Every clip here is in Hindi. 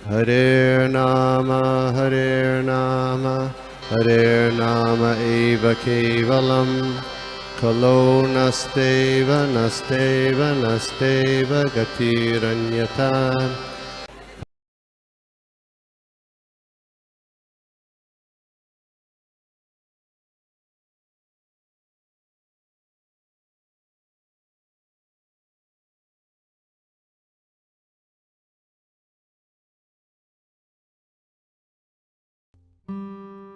Hare Nama Hare Nama eva kevalam Kalo nasteva nasteva nasteva gatiranyata.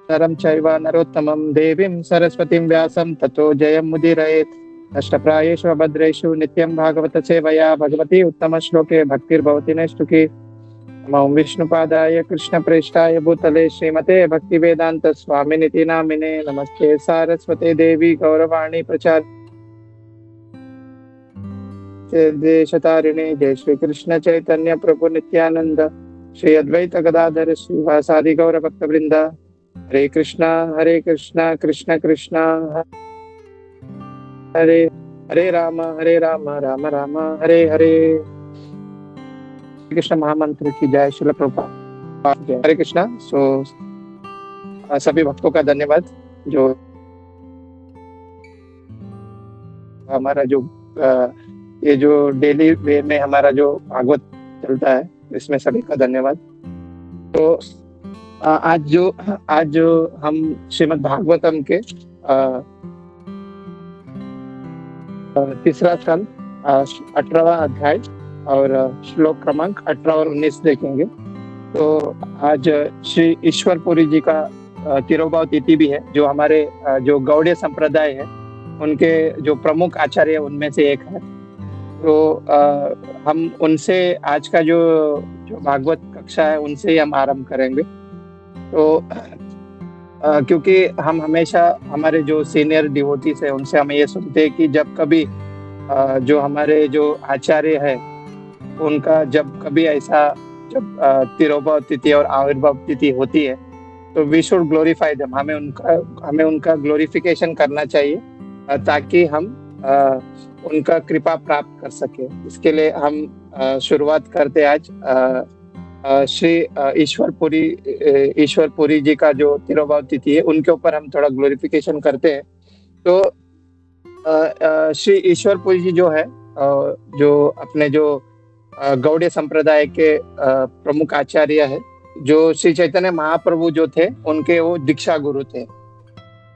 नरं चैव नरोत्तमं देवीं सरस्वतीं व्यासं ततो जयमुदीरयेत्। नष्टप्रायेषु भद्रेषु नित्यं भागवत सेवया भगवती उत्तमश्लोके भक्तिर्भवति नैष्टुकी। नमो विष्णुपादाय कृष्णप्रेष्ठाय भूतले श्रीमते भक्तिवेदान्त स्वामिनिति नामिने। नमस्ते सारस्वते देवी गौरवाणी प्रचार देशतारिणे। जय श्री कृष्ण चैतन्य प्रभु नित्यानंद श्री अद्वैत गदाधर श्रीवासादि गौर भक्तवृंद। हरे कृष्णा कृष्ण कृष्ण हरे हरे राम राम राम हरे हरे। कृष्ण महामंत्र की जय। श्रील प्रभुपाद की जय। हरे कृष्णा। सभी भक्तों का धन्यवाद जो हमारा जो ये जो डेली वे में हमारा जो भागवत चलता है इसमें सभी का धन्यवाद। तो आज जो हम श्रीमद् भागवतम के तीसरा स्कंद 18वां अध्याय और श्लोक क्रमांक 18 और 19 देखेंगे। तो आज श्री ईश्वरपुरी जी का तिरुभाव तिथि भी है, जो हमारे जो गौड़ीय संप्रदाय है उनके जो प्रमुख आचार्य उनमें से एक है। तो हम उनसे आज का जो भागवत कक्षा है उनसे ही हम आरंभ करेंगे। तो क्योंकि हम हमेशा हमारे जो सीनियर डिवोटीज है उनसे हम ये सुनते हैं कि जब कभी जो हमारे जो आचार्य है उनका जब कभी ऐसा जब तिरुभाव तिथि और आविर्भाव तिथि होती है तो वी शुड ग्लोरीफाई देम। हमें उनका ग्लोरिफिकेशन करना चाहिए ताकि हम उनका कृपा प्राप्त कर सके। इसके लिए हम शुरुआत करते आज श्री ईश्वरपुरी जी का जो तिरुभाव तिथि है उनके ऊपर हम थोड़ा ग्लोरिफिकेशन करते हैं। तो श्री ईश्वरपुरी जी जो है जो अपने जो गौड़ीय संप्रदाय के प्रमुख आचार्य है, जो श्री चैतन्य महाप्रभु जो थे उनके वो दीक्षा गुरु थे।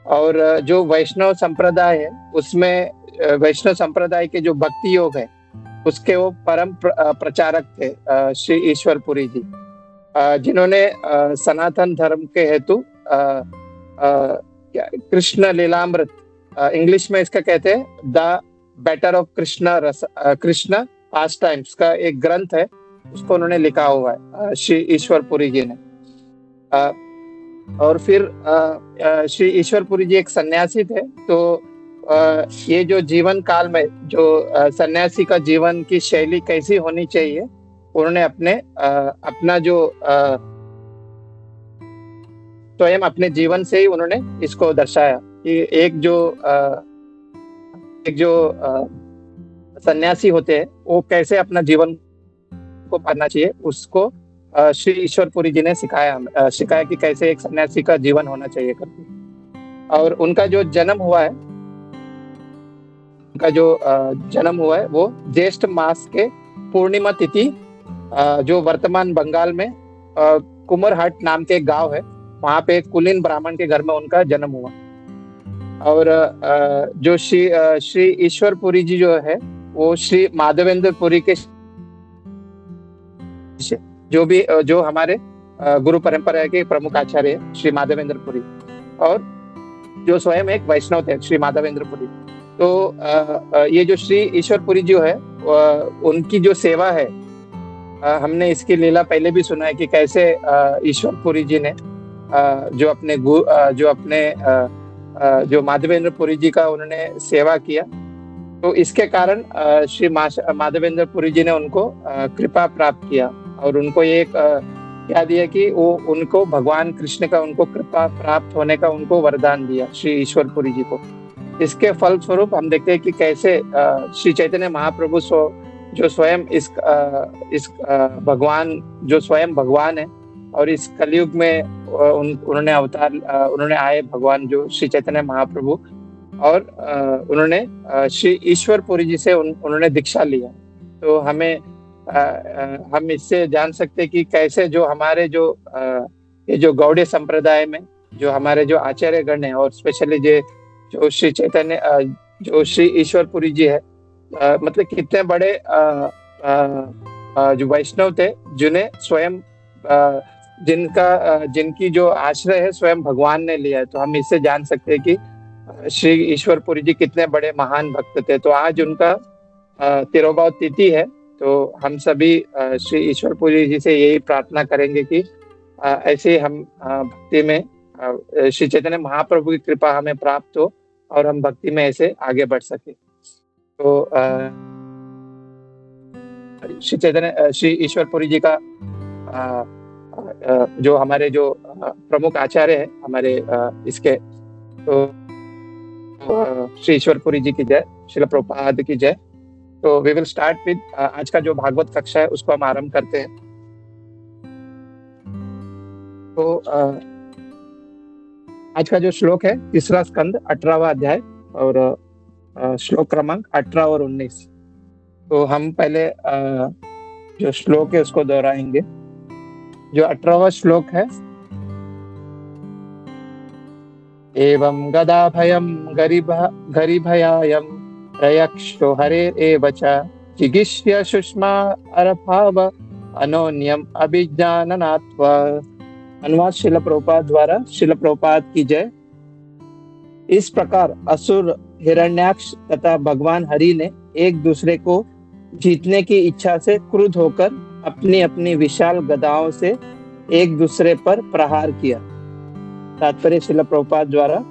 और जो वैष्णव संप्रदाय है उसमें वैष्णव संप्रदाय के जो भक्ति योग है उसके वो परम प्रचारक थे श्री ईश्वरपुरी जी, जिन्होंने सनातन धर्म के हेतु कृष्ण लीलामृत, इंग्लिश में इसका कहते हैं the better of Krishna past times का एक ग्रंथ है, उसको उन्होंने लिखा हुआ है श्री ईश्वरपुरी जी ने। और फिर श्री ईश्वरपुरी जी एक सन्यासी थे। तो ये जो जीवन काल में जो सन्यासी का जीवन की शैली कैसी होनी चाहिए उन्होंने अपना जो स्वयं अपने जीवन से ही उन्होंने इसको दर्शाया कि एक जो सन्यासी होते हैं वो कैसे अपना जीवन को पालना चाहिए, उसको श्री ईश्वरपुरी जी ने सिखाया कि कैसे एक सन्यासी का जीवन होना चाहिए करके। और उनका जो जन्म हुआ है वो ज्येष्ठ मास के पूर्णिमा तिथि, जो वर्तमान बंगाल में कुमरहट नाम के गांव है, वहां पे कुलीन ब्राह्मण के घर में उनका जन्म हुआ। और जो श्री ईश्वरपुरी जी जो है वो श्री माधवेंद्रपुरी के जो हमारे गुरु परंपरा के प्रमुख आचार्य श्री माधवेंद्रपुरी, और जो स्वयं एक वैष्णव थे श्री माधवेंद्रपुरी। तो ये जो श्री ईश्वरपुरी जो है उनकी जो सेवा है, हमने इसकी लीला पहले भी सुना है कि कैसे ईश्वरपुरी जी ने जो माधवेंद्रपुरी जी का उन्होंने सेवा किया। तो इसके कारण श्री माधवेंद्रपुरी जी ने उनको कृपा प्राप्त किया और उनको एक क्या दिया कि वो उनको भगवान कृष्ण का उनको कृपा प्राप्त होने का उनको वरदान दिया श्री ईश्वरपुरी जी को। इसके फल स्वरूप हम देखते हैं कि कैसे श्री चैतन्य महाप्रभु जो स्वयं भगवान, जो स्वयं भगवान है और इस कलयुग में उन्होंने अवतार, उन्होंने आए भगवान जो श्री चैतन्य महाप्रभु, और उन्होंने श्री ईश्वर पुरी जी से उन्होंने दीक्षा लिया। तो हम इससे जान सकते हैं कि कैसे जो हमारे जो ये जो गौड़ीय संप्रदाय में जो हमारे जो आचार्यगण हैं, और स्पेशली जो श्री चैतन्य जो श्री ईश्वर पुरी जी है, मतलब कितने बड़े जो वैष्णव थे, जिन्हें स्वयं जिनकी जो आश्रय है स्वयं भगवान ने लिया है। तो हम इससे जान सकते हैं कि श्री ईश्वर पुरी जी कितने बड़े महान भक्त थे। तो आज उनका तिरुभाव तिथि है। तो हम सभी श्री ईश्वर पुरी जी से यही प्रार्थना करेंगे कि ऐसे हम भक्ति में श्री चैतन्य महाप्रभु की कृपा हमें प्राप्त हो और हम भक्ति में ऐसे आगे बढ़ सके। तो श्री ईश्वर पुरी जी का जो हमारे जो प्रमुख आचार्य है हमारे इसके, तो श्री ईश्वर पुरी जी की जय, श्रील प्रभुपाद की जय। तो वी विल स्टार्ट विद आज का जो भागवत कक्षा है उसको हम आरंभ करते हैं। तो आज का जो श्लोक है तीसरा स्कंद 18वां अध्याय और श्लोक क्रमांक 18 और 19। तो हम पहले जो श्लोक है उसको दोहराएंगे। जो 18वां श्लोक है, एवं गदाभयं गरीभयायं प्रयक्षो हरेरेव च जिगीष्य सुषमा अरभाव अनोन्यम अभिज्ञाननात्वा। अनुवाद श्रील प्रभुपाद द्वारा। श्रील प्रभुपाद की जय। इस प्रकार असुर हिरण्याक्ष तथा भगवान हरि ने एक दूसरे को जीतने की इच्छा से क्रुद्ध होकर अपनी अपनी विशाल गदाओं से एक दूसरे पर प्रहार किया। तात्पर्य श्रील प्रभुपाद द्वारा।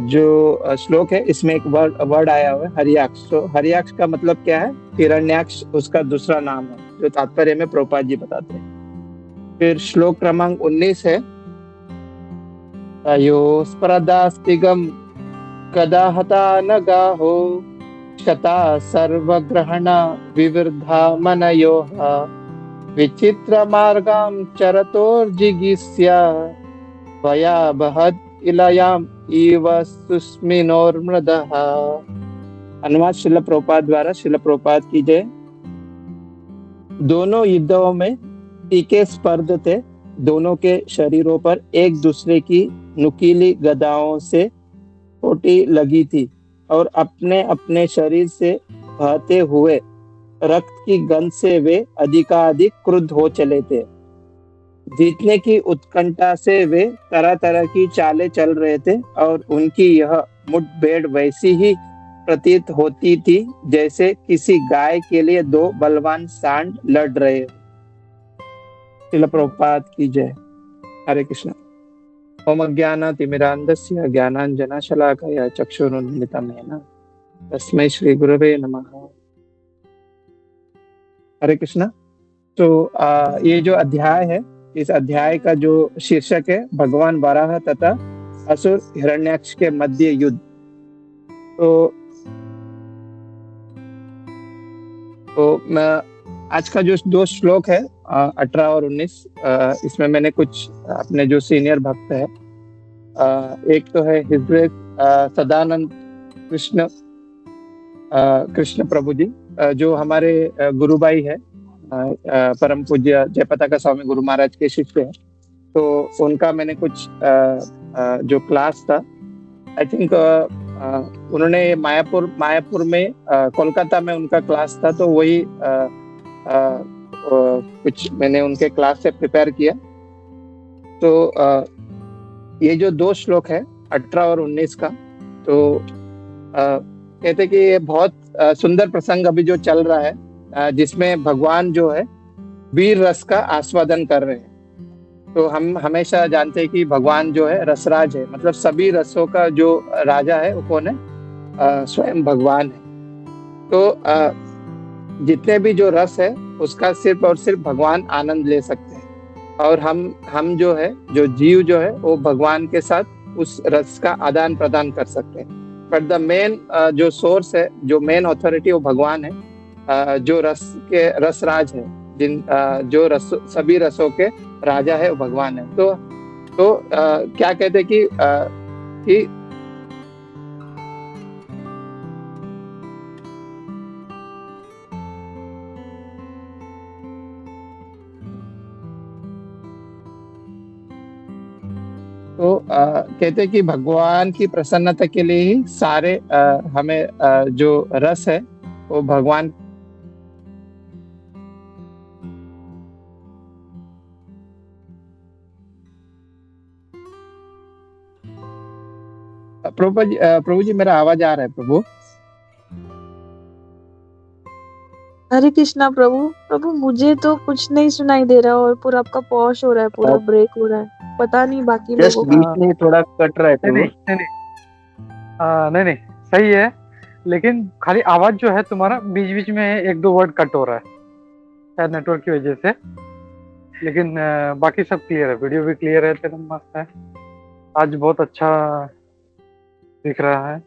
जो श्लोक है इसमें एक वर्ड आया हुआ है हरियाक्ष। तो हरियाक्ष का मतलब क्या है? हिरण्याक्ष उसका दूसरा नाम है, जो तात्पर्य में प्रभुपाद जी बताते हैं। फिर श्लोक क्रमांक 19 है, तयो स्पर्धास्तिगम गदाहता नगाहो शता सर्वग्रहण विवृद्धा मनयोः विचित्र मार्गां चरतोर्जिगीष्या त्वया बहद इलयाम इव सुस्मिनोर्मृदः। अनुवाद श्रील प्रभुपाद द्वारा। श्रील प्रभुपाद की जय। दोनों युद्धों में तीखे स्पर्ध थे। दोनों के शरीरों पर एक दूसरे की नुकीली गदाओं से चोटी लगी थी और अपने अपने शरीर से बहते हुए रक्त की गंध से वे अधिकाधिक क्रुद्ध हो चले थे। जीतने की उत्कंठा से वे तरह तरह की चालें चल रहे थे और उनकी यह मुठभेड़ वैसी ही प्रतीत होती थी जैसे किसी गाय के लिए दो बलवान सांड लड़ रहे। श्रील प्रभुपाद की जय। हरे कृष्ण। ओम अज्ञानतिमिरान्धस्य ज्ञानाञ्जनशलाकया चक्षुरुन्मिलितं येन तस्मै श्री गुरवे नमः। हरे कृष्ण। तो ये जो अध्याय है, इस अध्याय का जो शीर्षक है भगवान वराह तथा असुर हिरण्याक्ष के मध्य युद्ध। तो आज का जो दो श्लोक है 18 और 19, इसमें मैंने कुछ अपने जो सीनियर भक्त है, एक तो है हिज ग्रेस सदानंद कृष्ण प्रभु जी, जो हमारे गुरुभाई है, परम पूज्य जयपताका स्वामी गुरु महाराज के शिष्य हैं। तो उनका मैंने कुछ जो क्लास था, आई थिंक उन्होंने मायापुर में कोलकाता में उनका क्लास था, तो वही कुछ मैंने उनके क्लास से प्रिपेयर किया। तो ये जो दो श्लोक है 18 और 19 का, तो कहते कि ये बहुत सुंदर प्रसंग अभी जो चल रहा है, जिसमें भगवान जो है वीर रस का आस्वादन कर रहे हैं। तो हम हमेशा जानते हैं कि भगवान जो है रसराज है, मतलब सभी रसों का जो राजा है वो कौन है? स्वयं भगवान है। तो जितने भी जो रस है उसका सिर्फ और सिर्फ भगवान आनंद ले सकते हैं, और हम जो है, जो जीव जो है वो भगवान के साथ उस रस का आदान प्रदान कर सकते हैं। बट द मेन जो सोर्स है, जो मेन अथॉरिटी वो भगवान है, जो रसराज है, जो सभी रसों के राजा है वो भगवान है। तो क्या कहते हैं कि कहते हैं कि भगवान की प्रसन्नता के लिए ही सारे हमें जो रस है वो भगवान। प्रभु जी मेरा आवाज आ रहा है प्रभु? हरे कृष्णा प्रभु मुझे तो कुछ नहीं सुनाई दे रहा और पूरा आपका पॉश हो रहा है, पूरा ब्रेक हो रहा है, पता नहीं बाकी जस्ट लोगों बीच में थोड़ा कट रहा है प्रभु। नहीं सही है, लेकिन खाली आवाज जो है तुम्हारा बीच बीच में एक दो वर्ड कट हो रहा है, शायद नेटवर्क की वजह से। लेकिन बाकी सब क्लियर है, वीडियो भी क्लियर है, तेरा मस्त है, आज बहुत अच्छा दिख रहा है,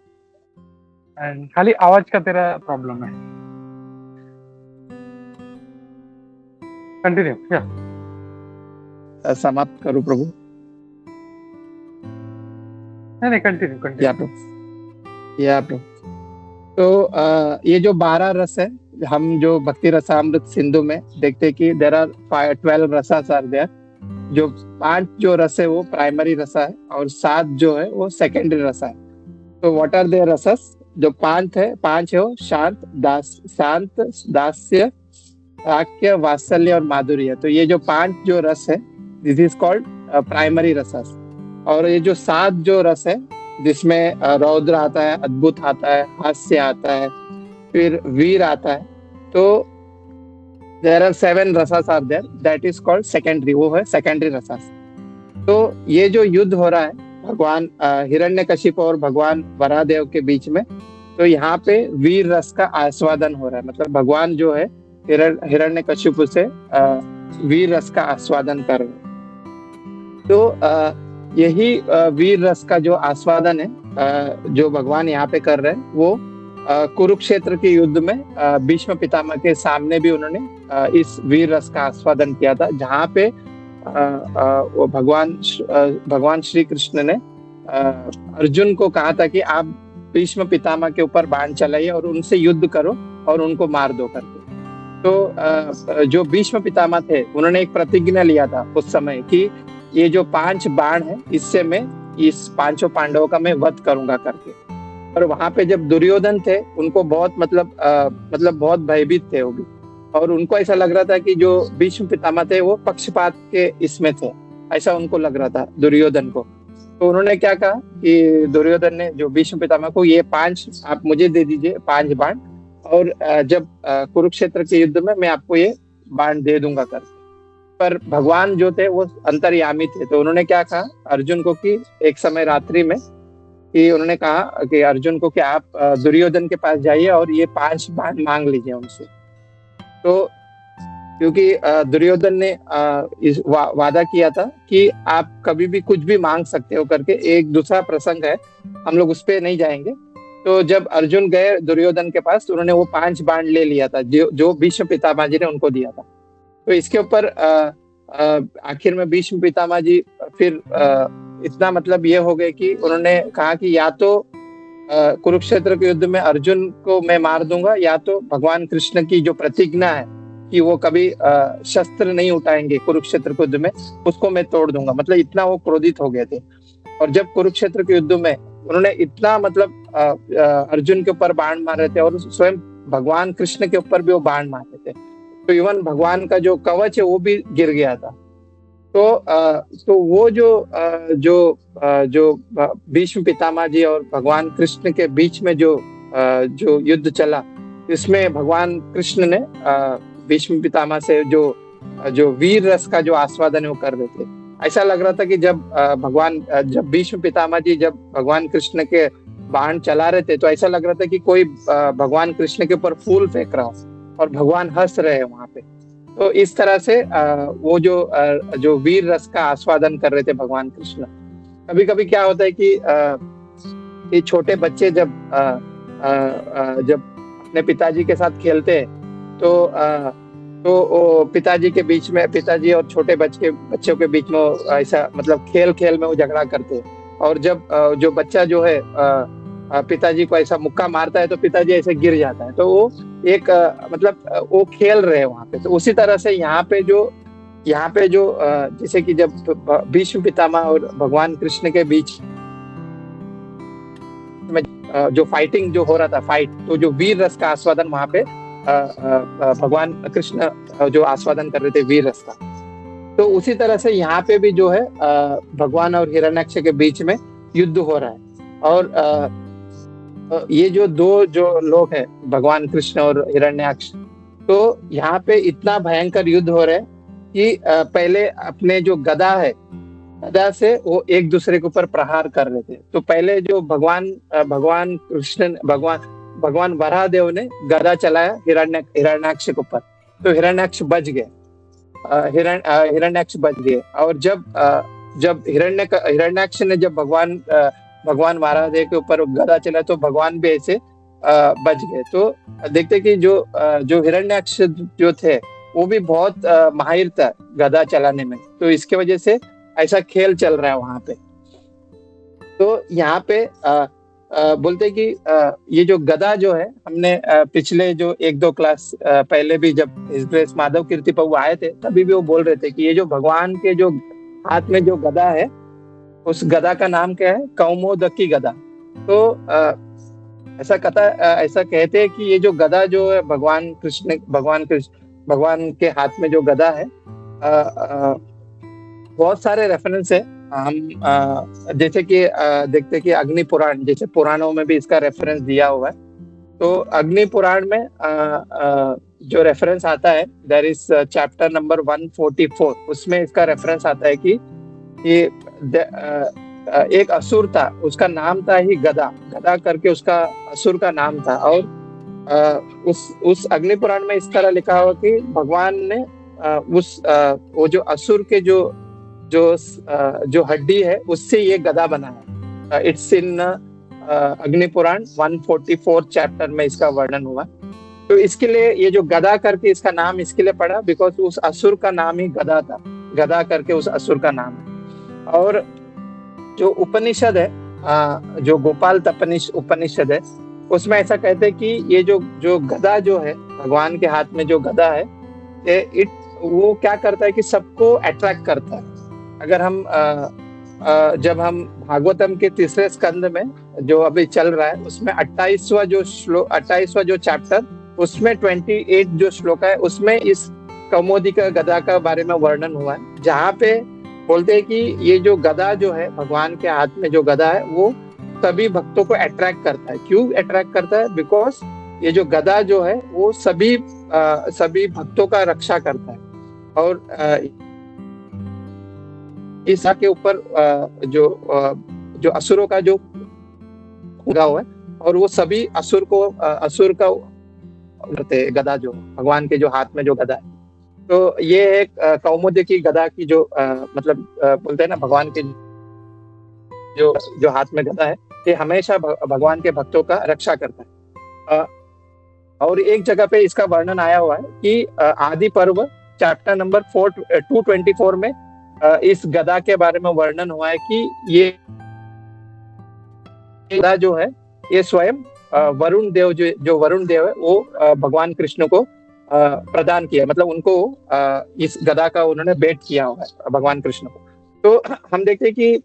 एंड खाली आवाज का तेरा प्रॉब्लम है। कंटिन्यू या समाप्त करूं प्रभु? नहीं कंटिन्यू या प्रभु। तो ये जो 12 रस है, हम जो भक्ति रसामृत सिंधु में देखते हैं कि देयर आर 12 रसास आर देयर। जो 5 जो रस है वो प्राइमरी रसा है और 7 जो है वो सेकेंडरी रसा है। तो व्हाट आर देयर रसस? जो 5 है वो शांत, दास्य, वाक्य, वात्सल्य और माधुर्य। तो ये जो 5 जो रस है, दिस इज कॉल्ड प्राइमरी रसस। और ये जो 7 जो रस है, जिसमें रौद्र आता है, अद्भुत आता है, हास्य आता है, फिर वीर आता है, तो देयर आर 7 रसस are there, that is called secondary, वो है सेकेंडरी रसस। तो ये जो युद्ध हो रहा है भगवान हिरण्यकशिप और भगवान वराहदेव के बीच में, तो यहाँ पे वीर रस का आस्वादन हो रहा है। मतलब भगवान जो है हिरण्यकशिप से वीर रस का आस्वादन कर रहे हैं। तो यही वीर रस का जो आस्वादन है जो भगवान यहाँ पे कर रहे हैं, वो कुरुक्षेत्र के युद्ध में भीष्म पितामह के सामने भी उन्होंने इस वीर रस का आस्वादन किया था, जहाँ पे वो भगवान श्री कृष्ण ने अर्जुन को कहा था कि आप भीष्म पितामह के ऊपर बाण चलाइए और उनसे युद्ध करो और उनको मार दो करके। तो जो भीष्म पितामह थे, उन्होंने एक प्रतिज्ञा लिया था उस समय कि ये जो 5 बाण है, इससे मैं इस 5 पांडवों का मैं वध करूंगा करके। और वहां पे जब दुर्योधन थे, उनको बहुत मतलब बहुत भयभीत थे वो भी, और उनको ऐसा लग रहा था कि जो भीष्म पितामह थे वो पक्षपात के इसमें थे, ऐसा उनको लग रहा था दुर्योधन को। तो उन्होंने क्या कहा कि दुर्योधन ने जो भीष्म पितामह को, ये 5 आप मुझे दे दीजिए, 5 बाण, और जब कुरुक्षेत्र के युद्ध में मैं आपको ये बाण दे दूंगा करके। पर भगवान जो थे वो अंतर्यामी थे, तो उन्होंने क्या कहा अर्जुन को कि एक समय रात्रि में कि उन्होंने कहा कि अर्जुन को कि आप दुर्योधन के पास जाइए और ये 5 बाण मांग लीजिए उनसे। तो क्योंकि दुर्योधन ने वादा किया था कि आप कभी भी कुछ भी मांग सकते हो करके। एक दूसरा प्रसंग है, हम लोग उस पर नहीं जाएंगे। तो जब अर्जुन गए दुर्योधन के पास, तो उन्होंने वो 5 बाण ले लिया था जो भीष्म पितामह जी ने उनको दिया था। तो इसके ऊपर आखिर में भीष्म पितामह जी फिर इतना मतलब ये हो गए कि उन्होंने कहा कि या तो कुरुक्षेत्र के युद्ध में अर्जुन को मैं मार दूंगा, या तो भगवान कृष्ण की जो प्रतिज्ञा है कि वो कभी शस्त्र नहीं उठाएंगे कुरुक्षेत्र के युद्ध में, उसको मैं तोड़ दूंगा। मतलब इतना वो क्रोधित हो गए थे। और जब कुरुक्षेत्र के युद्ध में उन्होंने इतना मतलब अर्जुन के ऊपर बाण मारे थे, और स्वयं भगवान कृष्ण के ऊपर भी वो बाण मारे थे, तो इवन भगवान का जो कवच है वो भी गिर गया था। तो वो जो भीष्म पितामह जी और भगवान कृष्ण के बीच में जो युद्ध चला, इसमें भगवान कृष्ण ने भीष्म पितामह से जो वीर रस का जो आस्वादन है वो कर रहे थे। ऐसा लग रहा था कि जब भीष्म पितामह जी जब भगवान कृष्ण के बाण चला रहे थे, तो ऐसा लग रहा था कि कोई भगवान कृष्ण के ऊपर फूल फेंक रहा हो और भगवान हंस रहे हैं वहां पे। तो इस तरह से वो जो वीर रस का आस्वादन कर रहे थे भगवान कृष्ण। कभी कभी क्या होता है कि ये छोटे बच्चे जब जब अपने पिताजी के साथ खेलते हैं तो वो पिताजी के बीच में, पिताजी और छोटे बच्चों के बीच में ऐसा मतलब खेल खेल में वो झगड़ा करते हैं। और जब जो बच्चा जो है पिताजी को ऐसा मुक्का मारता है तो पिताजी ऐसे गिर जाता है, तो वो एक मतलब वो खेल रहे हैं वहां पे। तो उसी तरह से यहाँ पे जो जैसे कि जब भीष्म पितामह और भगवान कृष्ण के बीच में जो फाइटिंग जो हो रहा था तो जो वीर रस का आस्वादन वहां पे भगवान कृष्ण जो आस्वादन कर रहे थे वीर रस का, तो उसी तरह से यहाँ पे भी जो है भगवान और हिरण्याक्ष के बीच में युद्ध हो रहा है। और ये जो दो जो लोग हैं भगवान कृष्ण और हिरण्याक्ष, तो यहाँ पे इतना भयंकर युद्ध हो रहा है कि पहले अपने जो गदा से वो एक दूसरे के ऊपर प्रहार कर रहे थे। तो पहले जो भगवान वराहदेव ने गदा चलाया हिरण्याक्ष के ऊपर, तो हिरण्याक्ष बच गए। और जब हिरण्याक्ष ने जब भगवान वराहदेव के ऊपर गदा चला तो भगवान भी ऐसे बच गए। तो देखते कि जो हिरण्याक्ष जो थे वो भी बहुत माहिर था गदा चलाने में, तो इसके वजह से ऐसा खेल चल रहा है वहां पे। तो यहाँ पे बोलते कि ये जो गदा जो है, हमने पिछले जो 1-2 क्लास पहले भी जब हिज ग्रेस माधव कीर्ति प्रभु आए थे तभी भी वो बोल रहे थे कि ये जो भगवान के जो हाथ में जो गदा है, उस गदा का नाम क्या है? कौमोदकी गदा। तो ऐसा कहते हैं कि ये जो गदा जो है भगवान के हाथ में जो गदा है, बहुत सारे रेफरेंस है। हम जैसे कि देखते कि अग्नि पुराण, जैसे पुराणों में भी इसका रेफरेंस दिया हुआ है। तो अग्नि पुराण में जो रेफरेंस आता है, देयर इज चैप्टर नंबर 144, उसमें इसका रेफरेंस आता है कि एक असुर था, उसका नाम था ही गदा करके उसका असुर का नाम था। और उस अग्नि पुराण में इस तरह लिखा हुआ कि भगवान ने वो जो असुर के जो हड्डी है उससे ये गदा बनाया। इट्स इन अग्नि पुराण 144 चैप्टर में इसका वर्णन हुआ। तो इसके लिए ये जो गदा करके इसका नाम इसके लिए पड़ा बिकॉज उस असुर का नाम ही गदा था, गदा करके उस असुर का नाम है। और जो उपनिषद है, जो गोपाल तपनिष उपनिषद है, उसमें ऐसा कहते हैं कि ये जो गदा जो है भगवान के हाथ में जो गदा है, वो क्या करता है कि सबको अट्रैक्ट करता है। अगर हम जब हम भागवतम के 3रे स्कंद में जो अभी चल रहा है उसमें 28वां जो चैप्टर, उसमें 28 जो श्लोक है उसमें इस कौमोदी का गदा का बारे में वर्णन हुआ है, जहाँ पे बोलते हैं कि ये जो गदा जो है भगवान के हाथ में जो गदा है वो सभी भक्तों को अट्रैक्ट करता है। क्यों अट्रैक्ट करता है? बिकॉज ये जो गदा जो है वो सभी भक्तों का रक्षा करता है। और इस के ऊपर जो असुरों का जो हुआ है, और वो सभी असुर का करते गदा जो भगवान के जो हाथ में जो गदा है। तो ये एक कौमुदी की गदा की जो मतलब बोलते हैं ना, भगवान के जो हाथ में गदा है, ये हमेशा भगवान के भक्तों का रक्षा करता है। और एक जगह पे इसका वर्णन आया हुआ है कि आदि पर्व चैप्टर नंबर 224 में इस गदा के बारे में वर्णन हुआ है कि ये गदा जो है ये स्वयं वरुण देव जो वरुण देव है वो भगवान कृष्ण को प्रदान किया, मतलब उनको इस गदा का उन्होंने भेंट किया हुआ है भगवान कृष्ण को। तो हम देखते हैं कि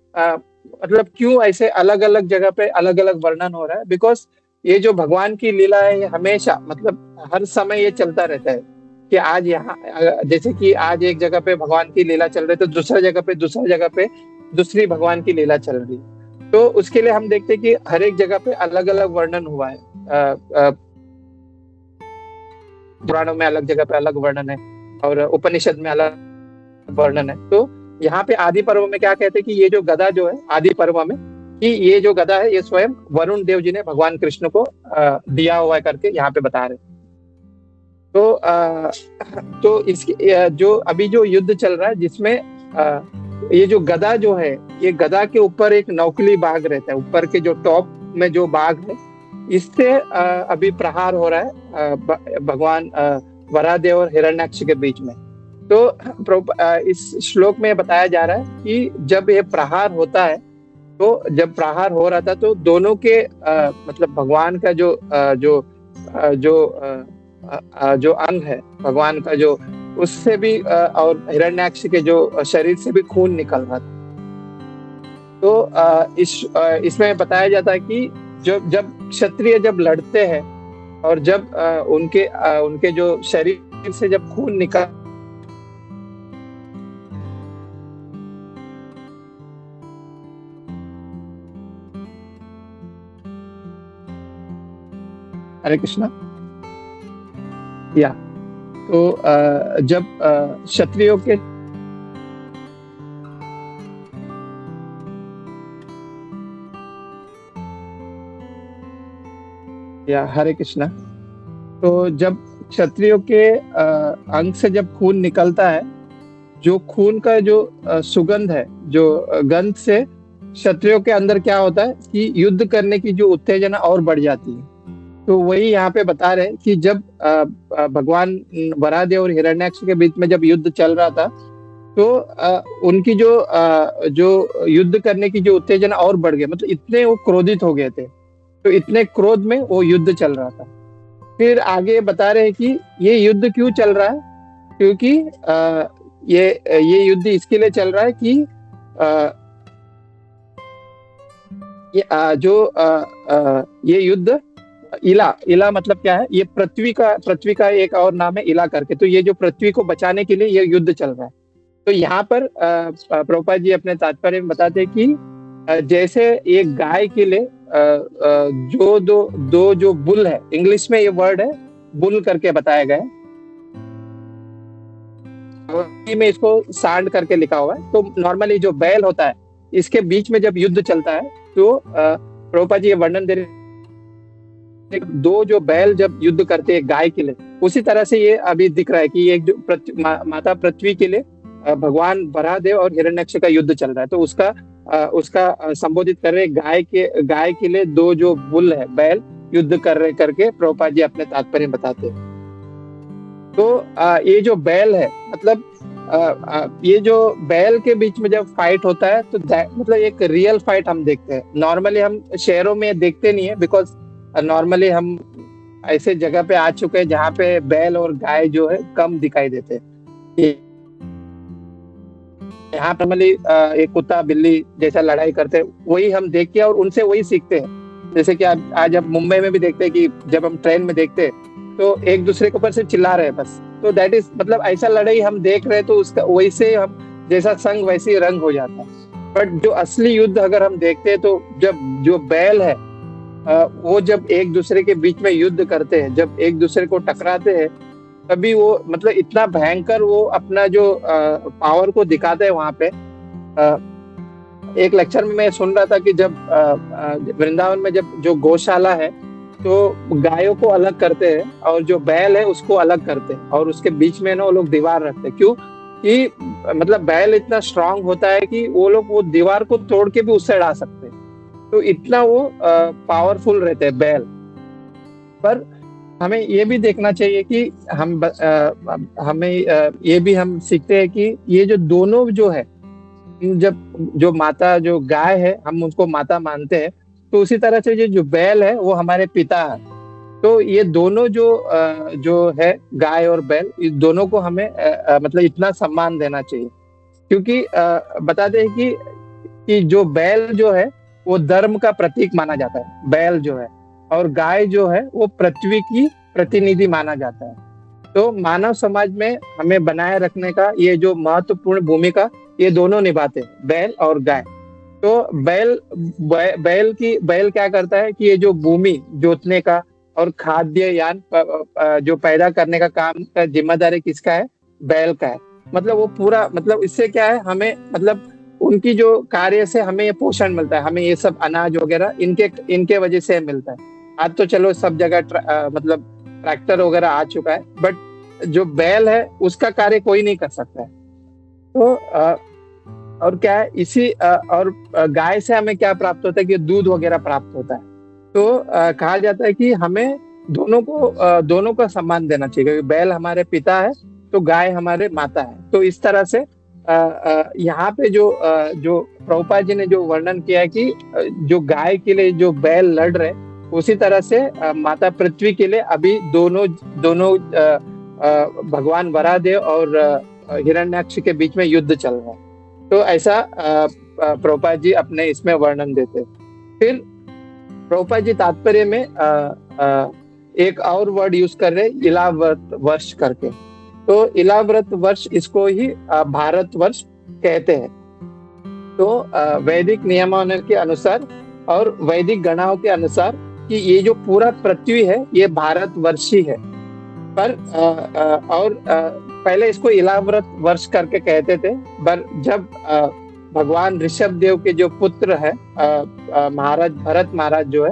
मतलब क्यों ऐसे अलग अलग जगह पे अलग अलग वर्णन हो रहा है, बिकॉज ये जो भगवान की लीला है ये हमेशा मतलब हर समय ये चलता रहता है कि आज यहाँ जैसे कि आज एक जगह पे भगवान की लीला चल रही है तो दूसरी जगह पे दूसरी भगवान की लीला चल रही है। तो उसके लिए हम देखते हैं कि हर एक जगह पे अलग अलग वर्णन हुआ है। पुराणों में अलग जगह पे अलग वर्णन है और उपनिषद में अलग वर्णन है। तो यहाँ पे आदि पर्व में क्या कहते हैं कि ये जो गदा जो है आदि पर्व में, कि ये जो गदा है ये स्वयं वरुण देव जी ने भगवान कृष्ण को दिया हुआ है करके यहाँ पे बता रहे। तो इसके जो अभी जो युद्ध चल रहा है जिसमें ये जो गधा जो है, ये गधा के ऊपर एक नौकली बाघ रहता है, ऊपर के जो टॉप में जो बाघ है, इससे अभी प्रहार हो रहा है भगवान वराहदेव और हिरण्याक्ष के बीच में। तो इस श्लोक में बताया जा रहा है कि जब ये प्रहार होता है, तो जब प्रहार हो रहा था तो दोनों के मतलब भगवान का जो अंग है भगवान का, जो उससे भी और हिरण्याक्ष के जो शरीर से भी खून निकल रहा था। तो इसमें बताया जाता है कि जब क्षत्रिय जब लड़ते हैं और जब उनके जो शरीर से जब खून निकल, हरे कृष्णा, या तो जब क्षत्रियों के हरे कृष्णा, तो जब क्षत्रियों के अंग से जब खून निकलता है, जो खून का जो सुगंध है, जो गंध से क्षत्रियों के अंदर क्या होता है कि युद्ध करने की जो उत्तेजना और बढ़ जाती है। तो वही यहाँ पे बता रहे हैं कि जब भगवान वराहदेव और हिरण्याक्ष के बीच में जब युद्ध चल रहा था, तो उनकी जो युद्ध करने की जो उत्तेजना और बढ़ गई, मतलब इतने वो क्रोधित हो गए थे, तो इतने क्रोध में वो युद्ध चल रहा था। फिर आगे बता रहे हैं कि ये युद्ध क्यों चल रहा है, क्योंकि ये युद्ध इसके लिए चल रहा है कि ये युद्ध इला मतलब क्या है, ये पृथ्वी का एक और नाम है इला करके। तो ये जो पृथ्वी को बचाने के लिए ये युद्ध चल रहा है। तो यहाँ पर प्रभुपाद जी अपने तात्पर्य में बताते हैं कि जैसे एक गाय के लिए जो दो जो बुल है, इंग्लिश में ये वर्ड है बुल करके बताया गया है, में इसको सांड करके लिखा हुआ है। तो नॉर्मली जो बैल होता है, इसके बीच में जब युद्ध चलता है, तो प्रभुपाद जी ये वर्णन दे रहे, दो जो बैल जब युद्ध करते हैं गाय के लिए, उसी तरह से ये अभी दिख रहा है कि एक जो माता पृथ्वी के लिए भगवान वराहदेव और हिरण्याक्ष का युद्ध चल रहा है। तो उसका संबोधित कर रहे गाय के लिए दो जो बुल है, बैल युद्ध कर रहे करके प्रभुपाद जी अपने तात्पर्य बताते हैं। तो ये जो बैल है, मतलब ये जो बैल के बीच में जब फाइट होता है, तो मतलब एक रियल फाइट हम देखते हैं। नॉर्मली हम शहरों में देखते नहीं है, बिकॉज नॉर्मली हम ऐसे जगह पे आ चुके हैं जहाँ पे बैल और गाय जो है कम दिखाई देते हैं। यहाँ पर नॉर्मली एक कुत्ता बिल्ली जैसा लड़ाई करते हैं, वही हम देख के और उनसे वही सीखते हैं। जैसे कि आज अब मुंबई में भी देखते हैं कि जब हम ट्रेन में देखते हैं तो एक दूसरे के ऊपर सिर्फ चिल्ला रहे हैं बस। तो दैट इज मतलब ऐसा लड़ाई हम देख रहे हैं, तो उसका वैसे हम जैसा संग वैसे ही रंग हो जाता है। बट जो असली युद्ध अगर हम देखते हैं, तो जब जो बैल है वो जब एक दूसरे के बीच में युद्ध करते हैं, जब एक दूसरे को टकराते हैं, तभी वो मतलब इतना भयंकर वो अपना जो पावर को दिखाते हैं वहां पे। एक लेक्चर में मैं सुन रहा था कि जब वृंदावन में जब जो गौशाला है, तो गायों को अलग करते हैं और जो बैल है उसको अलग करते हैं, और उसके बीच में ना वो लोग दीवार रखते हैं। क्यों कि मतलब बैल इतना स्ट्रांग होता है कि वो लोग वो दीवार को तोड़ के भी उससे उड़ा सकते हैं। तो इतना वो पावरफुल रहते हैं बैल। पर हमें ये भी देखना चाहिए कि हमें ये भी हम सीखते हैं कि ये जो दोनों जो है, जब जो माता जो गाय है हम उसको माता मानते हैं, तो उसी तरह से जो बैल है वो हमारे पिता है। तो ये दोनों जो है गाय और बैल, इस दोनों को हमें मतलब इतना सम्मान देना चाहिए। क्योंकि बताते हैं कि जो बैल जो है वो धर्म का प्रतीक माना जाता है, बैल जो है, और गाय जो है वो पृथ्वी की प्रतिनिधि माना जाता है। तो मानव समाज में हमें बनाए रखने का ये जो महत्वपूर्ण भूमिका ये दोनों निभाते हैं, बैल और गाय। तो बैल क्या करता है कि ये जो भूमि जोतने का और खाद्य यान जो पैदा करने का काम का जिम्मेदारी किसका है? बैल का है। मतलब वो पूरा मतलब इससे क्या है, हमें मतलब उनकी जो कार्य से हमें ये पोषण मिलता है, हमें ये सब अनाज वगैरह इनके वजह से मिलता है। आज तो चलो सब जगह मतलब ट्रैक्टर वगैरह आ चुका है, बट जो बैल है उसका कार्य कोई नहीं कर सकता है। तो और क्या है इसी और गाय से हमें क्या प्राप्त होता है कि दूध वगैरह प्राप्त होता है। तो कहा जाता है कि हमें दोनों का सम्मान देना चाहिए, क्योंकि बैल हमारे पिता है तो गाय हमारे माता है। तो इस तरह से यहाँ पे जो प्रभुपाद जी ने जो वर्णन किया है कि जो गाय के लिए जो बैल लड़ रहे, उसी तरह से माता पृथ्वी के लिए अभी दोनों दोनों भगवान वरादेव और हिरण्याक्ष के बीच में युद्ध चल रहा है। तो ऐसा प्रभुपाद जी अपने इसमें वर्णन देते हैं। फिर प्रभुपाद जी तात्पर्य में एक और वर्ड यूज कर रहे, इलाव्रत वर्ष करके। तो इलाव्रत वर्ष इसको ही भारत वर्ष कहते हैं। तो वैदिक नियमावली के अनुसार और वैदिक गणनाओं के अनुसार कि ये जो पूरा पृथ्वी है ये भारत वर्ष ही है। पर पहले इसको इलाव्रत वर्ष करके कहते थे, पर जब भगवान ऋषभ देव के जो पुत्र है महाराज भरत महाराज जो है,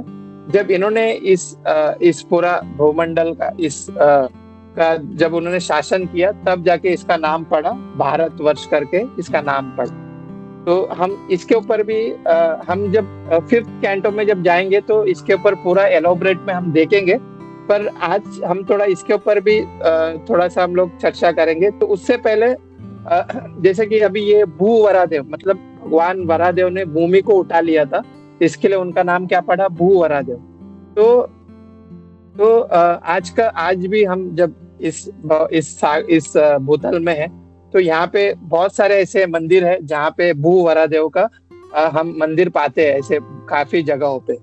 जब इन्होंने इस पूरा भूमंडल का जब उन्होंने शासन किया, तब जाके इसका नाम पड़ा भारत वर्ष करके इसका नाम पड़ा। तो हम इसके ऊपर भी हम जब 5th कैंटो में जब जाएंगे तो इसके ऊपर पूरा एलोबरेट में हम देखेंगे, पर आज हम थोड़ा इसके ऊपर भी थोड़ा सा हम लोग चर्चा करेंगे। तो उससे पहले जैसे कि अभी ये भू वरादेव, मतलब भगवान वरादेव ने भूमि को उठा लिया था, इसके लिए उनका नाम क्या पड़ा, भू वरादेव। तो आज भी हम जब इस भूतल में है, तो यहाँ पे बहुत सारे ऐसे मंदिर है जहाँ पे भू वरादेव का हम मंदिर पाते हैं ऐसे काफी जगहों पे।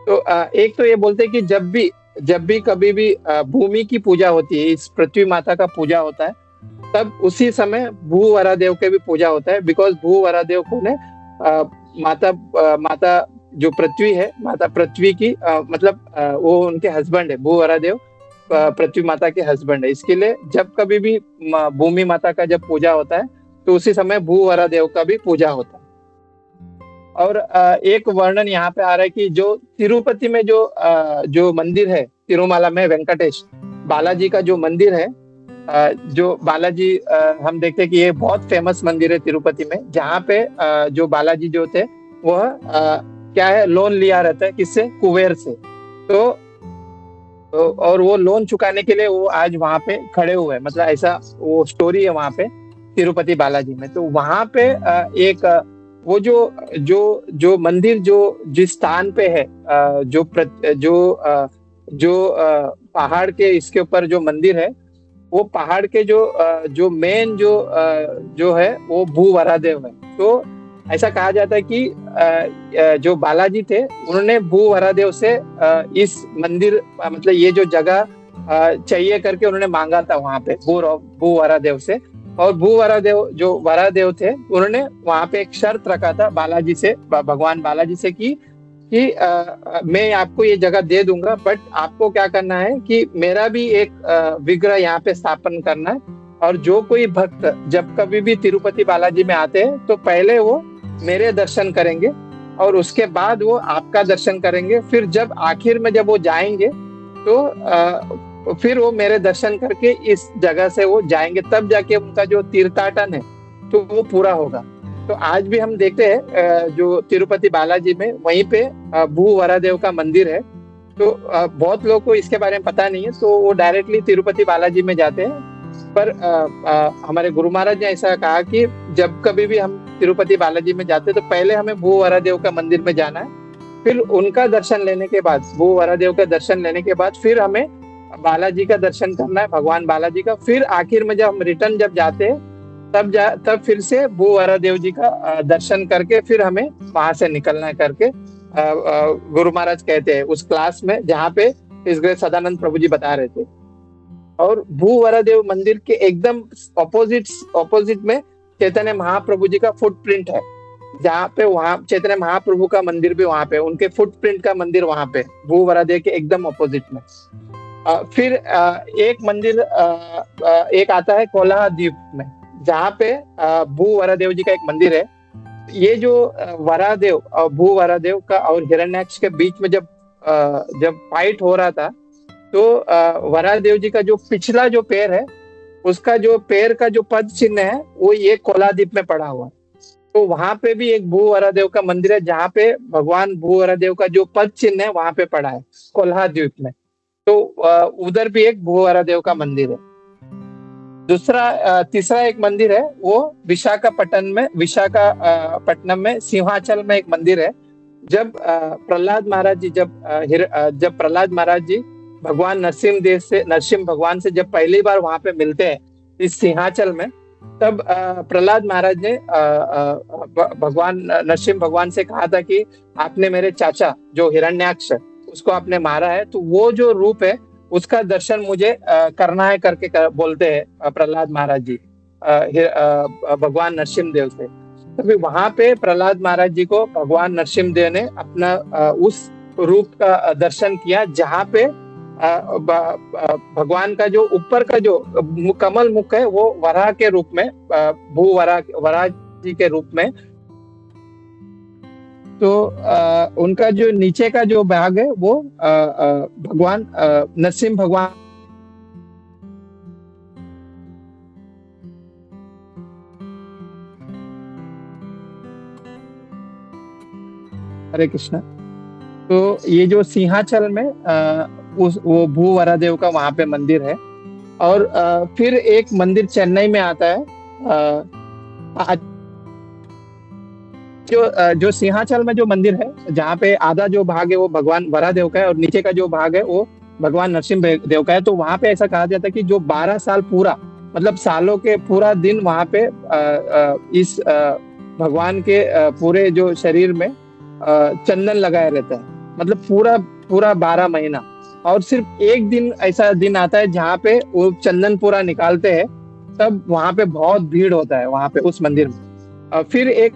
तो एक तो ये बोलते हैं कि जब भी कभी भी भूमि की पूजा होती है, इस पृथ्वी माता का पूजा होता है, तब उसी समय भू वरादेव के भी पूजा होता है। बिकॉज भू वरादेव को ने माता जो पृथ्वी है, माता पृथ्वी की मतलब वो उनके हस्बैंड है, भू वरादेव पृथ्वी माता के हस्बैंड है। इसके लिए जब कभी भी भूमि माता का जब पूजा होता है तो उसी समय भू वरादेव का भी पूजा होता है। और एक वर्णन यहाँ पे आ रहा है कि जो तिरुपति में जो मंदिर है, तिरुमाला में वेंकटेश बालाजी का जो मंदिर है, जो बालाजी हम देखते हैं कि ये बहुत फेमस मंदिर है तिरुपति में, जहाँ पे जो बालाजी जो थे वह क्या है, लोन लिया रहता है, किससे, कुबेर से। तो और वो लोन चुकाने के लिए वो आज वहां पे खड़े हुए हैं, मतलब ऐसा वो स्टोरी है वहां पे तिरुपति बालाजी में। तो वहां पे एक वो जो मंदिर जिस स्थान पे है, जो पहाड़ के इसके ऊपर जो मंदिर है, वो पहाड़ के जो मेन जो है वो भू वरादेव है। तो ऐसा कहा जाता है कि जो बालाजी थे उन्होंने भू वरादेव से इस मंदिर मतलब ये जो जगह चाहिए करके उन्होंने मांगा था वहां पे भू वरादेव से। और भू वरादेव जो वरादेव थे उन्होंने वहां पे एक शर्त रखा था बालाजी से, भगवान बालाजी से कि मैं आपको ये जगह दे दूंगा, बट आपको क्या करना है कि मेरा भी एक विग्रह यहाँ पे स्थापन करना है। और जो कोई भक्त जब कभी भी तिरुपति बालाजी में आते हैं तो पहले वो मेरे दर्शन करेंगे और उसके बाद वो आपका दर्शन करेंगे। फिर जब आखिर में जब वो जाएंगे तो फिर वो मेरे दर्शन करके इस जगह से वो जाएंगे, तब जाके उनका जो तीर्थाटन है तो वो पूरा होगा। तो आज भी हम देखते हैं जो तिरुपति बालाजी में वहीं पे भू वरादेव का मंदिर है। तो बहुत लोगों को इसके बारे में पता नहीं है, तो वो डायरेक्टली तिरुपति बालाजी में जाते हैं। पर हमारे गुरु महाराज ने ऐसा कहा कि जब कभी भी हम तिरुपति बालाजी में जाते तो पहले हमें भू वरादेव का मंदिर में जाना है, फिर उनका दर्शन लेने के बाद, भू वरादेव का दर्शन लेने के बाद फिर हमें बालाजी का दर्शन करना है, भगवान बालाजी का। फिर आखिर में जब हम रिटर्न जब जाते हैं तब फिर से भू वरादेव जी का दर्शन करके फिर हमें वहां से निकलना है करके गुरु महाराज कहते हैं उस क्लास में जहाँ पे इस ग्रेट सदानंद प्रभु जी बता रहे थे। और भू वरादेव मंदिर के एकदम ऑपोजिट में चैतन्य महाप्रभु जी का फुटप्रिंट है, जहाँ पे वहां चैतन्य महाप्रभु का मंदिर भी वहां पे, उनके फुटप्रिंट का मंदिर वहां पे भू वरादेव के एकदम ऑपोजिट में। फिर एक मंदिर एक आता है कोलाहा द्वीप में, जहाँ पे भू वरादेव जी का एक मंदिर है। ये जो वरादेव भू वरादेव का और हिरण्याक्ष के बीच में जब फाइट हो रहा था, तो वरादेव जी का जो पिछला जो पैर है, उसका जो पैर का जो पद चिन्ह है वो ये कोलाहा द्वीप में पड़ा हुआ है। तो वहां पे भी एक भूवरादेव का मंदिर है, जहाँ पे भगवान भूवरादेव का जो पद चिन्ह है वहां पे पड़ा है, कोल्हा द्वीप में। तो उधर भी एक भूवरादेव का मंदिर है। तीसरा एक मंदिर है, वो विशाखापट्टनम में सिंहाचल में एक मंदिर है। जब प्रहलाद महाराज जी भगवान नरसिंह भगवान से जब पहली बार वहां पे मिलते हैं इस सिंहाचल में, तब प्रहलाद महाराज ने भगवान नरसिंह भगवान से कहा था कि आपने मेरे चाचा जो हिरण्याक्ष उसको आपने मारा है, तो वो जो रूप है उसका दर्शन मुझे करना है करके बोलते हैं प्रहलाद महाराज जी भगवान नरसिंह देव से। तभी वहां पे प्रहलाद महाराज जी को भगवान नरसिंह देव ने अपना उस रूप का दर्शन किया, जहाँ पे भगवान का जो ऊपर का जो कमल मुख है वो वराह के रूप में, वराह जी के रूप में। तो उनका जो नीचे का जो भाग है वो भगवान नरसिंह भगवान हरे कृष्णा। तो ये जो सिंहाचल में वो भूवरादेव का वहां पे मंदिर है। और फिर एक मंदिर चेन्नई में आता है, जो सिंहाचल में जो मंदिर है, जहाँ पे आधा जो भाग है वो भगवान वरादेव का है और नीचे का जो भाग है वो भगवान नरसिंह देव का है। तो वहां पे ऐसा कहा जाता है कि जो 12 साल पूरा, मतलब सालों के पूरा दिन वहां पे इस भगवान के पूरे जो शरीर में चंदन लगाया रहता है, मतलब पूरा 12 महीना। और सिर्फ एक दिन ऐसा दिन आता है जहाँ पे वो चंदन पूरा निकालते हैं, तब वहां पे बहुत भीड़ होता है वहां पे उस मंदिर में। फिर एक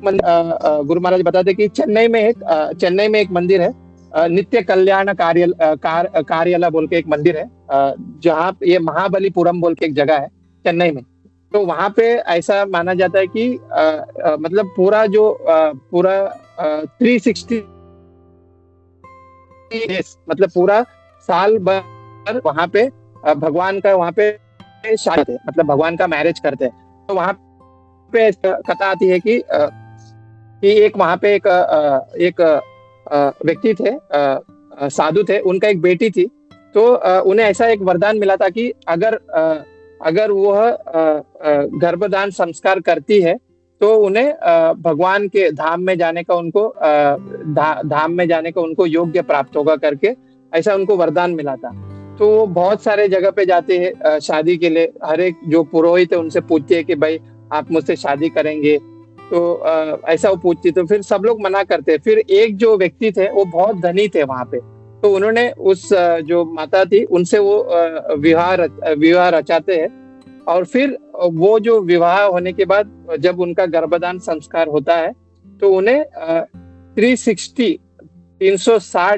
गुरु महाराज बताते कि चेन्नई में एक मंदिर है, नित्य कल्याण कार्यालय बोल के एक मंदिर है, जहाँ ये महाबलीपुरम बोल के एक जगह है चेन्नई में। तो वहां पे ऐसा माना जाता है कि मतलब पूरा 360 डेज, मतलब पूरा साल भर वहां पे भगवान का वहां पे शादी है, मतलब भगवान का मैरिज करते हैं। तो वहां पे कथा आती है कि एक वहां पे एक व्यक्ति थे, साधु थे, उनका एक बेटी थी। तो उन्हें ऐसा एक वरदान मिला था कि अगर वह गर्भदान संस्कार करती है तो उन्हें भगवान के धाम में जाने का उनको योग्य प्राप्त होगा करके, ऐसा उनको वरदान मिला था। तो वो बहुत सारे जगह पे जाते हैं शादी के लिए, हर एक जो पुरोहित है उनसे पूछते हैं कि भाई आप मुझसे शादी करेंगे, तो ऐसा वो पूछती, तो फिर सब लोग मना करते। फिर एक जो व्यक्ति थे वो बहुत धनी थे वहां पे, तो उन्होंने उस जो माता थी उनसे वो विवाह रचाते हैं। और फिर वो जो विवाह होने के बाद जब उनका गर्भदान संस्कार होता है तो उन्हें 360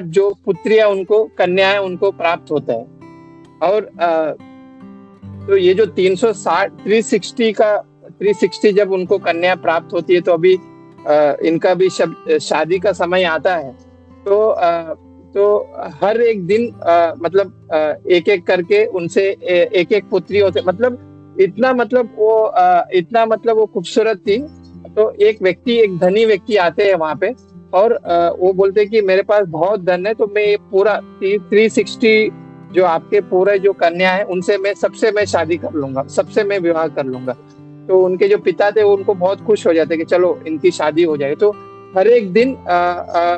जो पुत्रियां कन्याएं उनको प्राप्त होता है। और तो ये जो 360 जब उनको कन्या प्राप्त होती है, तो अभी इनका भी शादी का समय आता है। तो हर एक दिन मतलब एक एक करके उनसे एक एक पुत्री होते, मतलब इतना मतलब वो खूबसूरत थी। तो एक धनी व्यक्ति आते हैं वहां पे, और वो बोलते हैं कि मेरे पास बहुत धन है, तो मैं ये पूरा 360 जो आपके पूरे जो कन्या है उनसे मैं शादी कर लूंगा, सबसे मैं विवाह कर लूंगा। तो उनके जो पिता थे उनको बहुत खुश हो जाते कि चलो इनकी शादी हो जाए। तो हर एक दिन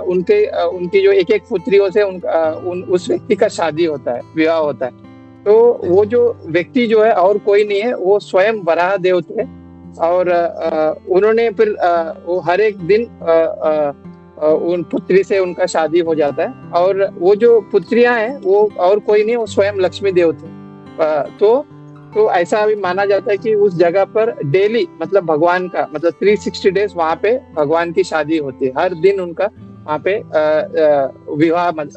उनकी जो एक एक पुत्रियों से उस व्यक्ति का शादी होता है, विवाह होता है। तो वो जो व्यक्ति जो है और कोई नहीं है, वो स्वयं वराह देव थे। और उन्होंने फिर वो हर एक दिन उन पुत्री से उनका शादी हो जाता है। और वो जो पुत्रियां हैं वो और कोई नहीं, वो स्वयं लक्ष्मी देव थे। तो ऐसा भी माना जाता है कि उस जगह पर डेली मतलब भगवान का 360 डेज वहां पे भगवान की शादी होती है, हर दिन उनका वहां पे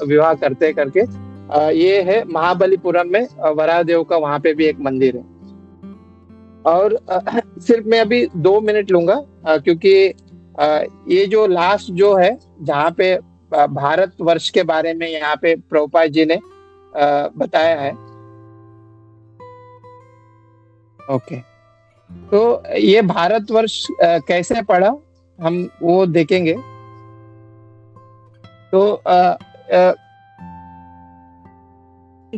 विवाह करके ये है महाबलीपुरम में वराहदेव का वहां पे भी एक मंदिर है। और सिर्फ मैं अभी 2 मिनट लूंगा क्योंकि ये जो लास्ट जो है जहाँ पे भारत वर्ष के बारे में यहाँ पे प्रभुपाद जी ने बताया है। ओके, तो ये भारतवर्ष कैसे पड़ा हम वो देखेंगे। तो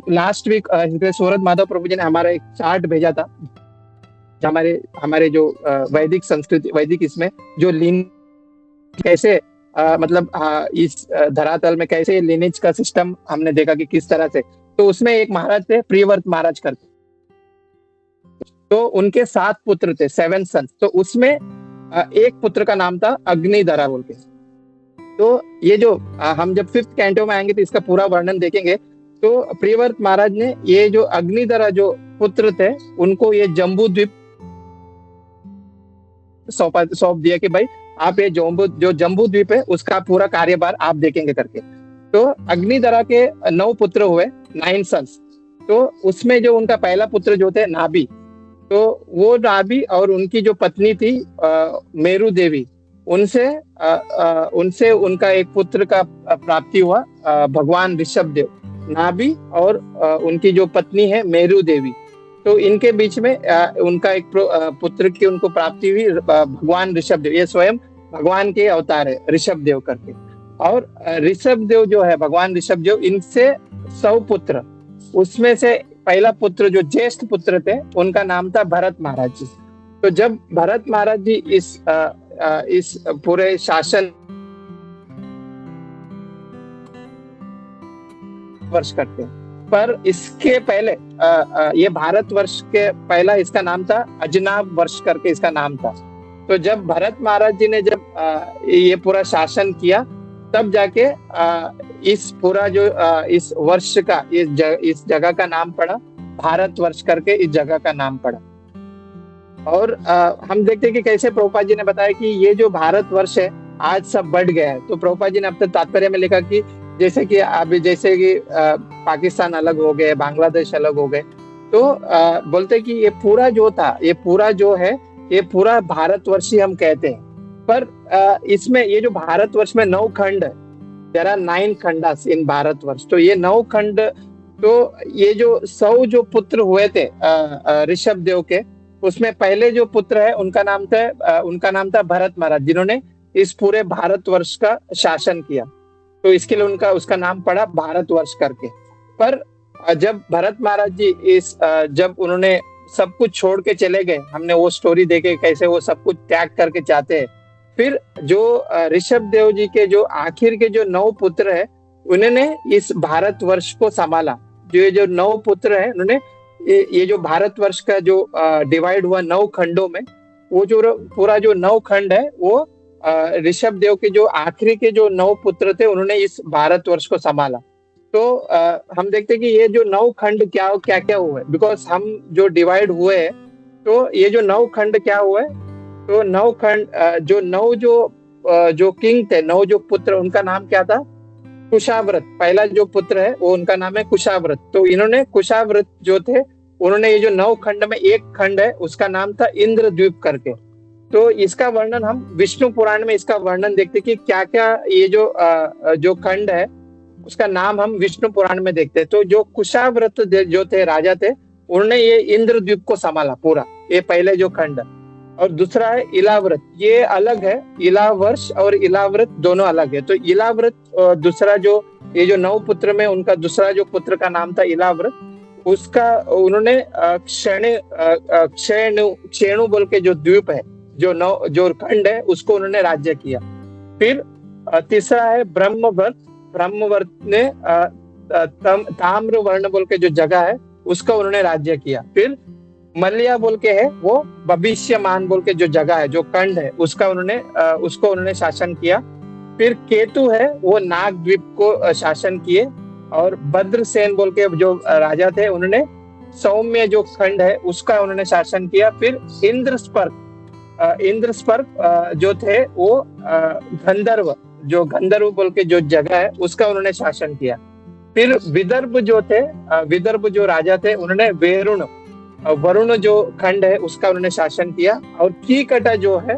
लास्ट वीक सूरत माधव प्रभु जी ने हमारा एक चार्ट भेजा था, हमारे हमारे जो वैदिक संस्कृति, वैदिक इसमें जो लीन कैसे मतलब इस धरातल में कैसे लिनेज का सिस्टम हमने देखा कि किस तरह से। तो उसमें एक महाराज थे प्रियव्रत महाराज करके, तो उनके 7 पुत्र थे, 7 सन्स। तो उसमें एक पुत्र का नाम था अग्निधरा बोल के। तो ये जो हम जब 5th कैंटो में आएंगे तो इसका पूरा वर्णन देखेंगे। तो प्रियव्रत महाराज ने ये जो अग्निधरा जो पुत्र थे उनको ये जम्बू द्वीप सौंप दिया कि भाई आप ये जो जम्बू द्वीप है उसका पूरा कार्यभार आप देखेंगे करके। तो अग्निधरा के 9 पुत्र हुए, 9 सन्स। तो उसमें जो उनका पहला पुत्र जो थे नाभि, तो वो नाभि और उनकी जो पत्नी थी मेरु देवी, उनसे उनका एक पुत्र का प्राप्ति हुआ, भगवान ऋषभ देव। नाभि और उनकी जो पत्नी है मेरु देवी, तो इनके बीच में उनका एक पुत्र की उनको प्राप्ति हुई, भगवान ऋषभ देव। ये स्वयं भगवान के अवतार है ऋषभ देव करके। और ऋषभ देव जो है, भगवान ऋषभ देव, इनसे 100 पुत्र, उसमें से पहला पुत्र जो ज्येष्ठ पुत्र थे उनका नाम था भरत महाराज जी। तो जब भरत महाराज जी इस पूरे शासन वर्ष करते हैं, पर इसके पहले ये भारतवर्ष के पहला इसका नाम था अजनाब वर्ष करके इसका नाम था। तो जब भरत महाराज जी ने जब ये पूरा शासन किया, तब जाके इस पूरा जो इस वर्ष का इस जगह का नाम पड़ा भारतवर्ष करके, इस जगह का नाम पड़ा। और हम देखते हैं कि कैसे प्रभुपाद जी ने बताया कि ये जो भारतवर्ष है आज सब बढ़ गया है। तो प्रभुपाद जी ने अपने तात्पर्य में लिखा कि जैसे कि अभी जैसे कि पाकिस्तान अलग हो गए, बांग्लादेश अलग हो गए, तो बोलते कि ये पूरा जो था, ये पूरा जो है, ये पूरा भारतवर्षी हम कहते हैं। पर इसमें ये जो भारतवर्ष में 9 खंड है, देयर आर 9 खंडास इन भारतवर्ष। तो ये 9 खंड, तो ये जो 100 जो पुत्र हुए थे ऋषभ देव के, उसमें पहले जो पुत्र है उनका नाम था भरत महाराज, जिन्होंने इस पूरे भारतवर्ष का शासन किया। तो इसके लिए उसका नाम पड़ा भारतवर्ष करके। पर जब भरत महाराज जी जब उन्होंने सब कुछ छोड़ के चले गए, हमने वो स्टोरी देखे कैसे वो सब कुछ त्याग करके जाते हैं। फिर जो ऋषभ देव जी के जो आखिर के जो 9 पुत्र है, उन्होंने इस भारतवर्ष को संभाला। जो ये जो 9 पुत्र है, उन्होंने ये जो भारतवर्ष का जो डिवाइड हुआ 9 खंडों में, वो जो पूरा जो 9 खंड है, वो ऋषभ देव के जो आखिरी के जो 9 पुत्र थे, उन्होंने इस भारतवर्ष को संभाला। तो हम देखते हैं कि ये जो 9 खंड क्या हुए, बिकॉज हम जो डिवाइड हुए हैं, तो ये जो 9 खंड क्या हुए, तो 9 खंड जो 9 जो किंग थे, 9 जो पुत्र, उनका नाम क्या था? कुशाव्रत। पहला जो पुत्र है वो उनका नाम है कुशाव्रत। तो इन्होंने कुशाव्रत जो थे, उन्होंने ये जो 9 खंड में एक खंड है उसका नाम था इंद्रद्वीप करके। तो इसका वर्णन हम विष्णु पुराण में इसका वर्णन देखते कि क्या क्या ये जो खंड है उसका नाम हम विष्णु पुराण में देखते हैं। तो जो कुशाव्रत जो थे राजा थे, उन्होंने ये इंद्रद्वीप को संभाला पूरा, ये पहले जो खंड। और दूसरा है इलाव्रत, ये अलग है, इलावर्ष और इलाव्रत दोनों अलग है। तो इलाव्रत दूसरा जो ये जो 9 पुत्र में उनका दूसरा जो पुत्र का नाम था इलाव्रत, उसका उन्होंने क्षेणु बोल के जो द्वीप है, जो खंड है, उसको उन्होंने राज्य किया। फिर तीसरा है ब्रह्मवर्त। ब्रह्मवर्त ने ताम्र वर्ण बोल के जो जगह है उसका उन्होंने राज्य किया। फिर मल्लिया बोल के है, वो भविष्यमान बोल के जो जगह है, जो खंड है, उसको उन्होंने शासन किया। फिर केतु है, वो नाग द्वीप को शासन किए। और भद्रसेन बोल के जो राजा थे, उन्होंने सौम्य जो खंड है उसका उन्होंने शासन किया। फिर इंद्रस्पर्क जो थे, वो गंधर्व बोल के जो जगह है उसका उन्होंने शासन किया। फिर विदर्भ जो राजा थे, उन्होंने वरुण जो खंड है उसका उन्होंने शासन किया। और कीकटा जो है,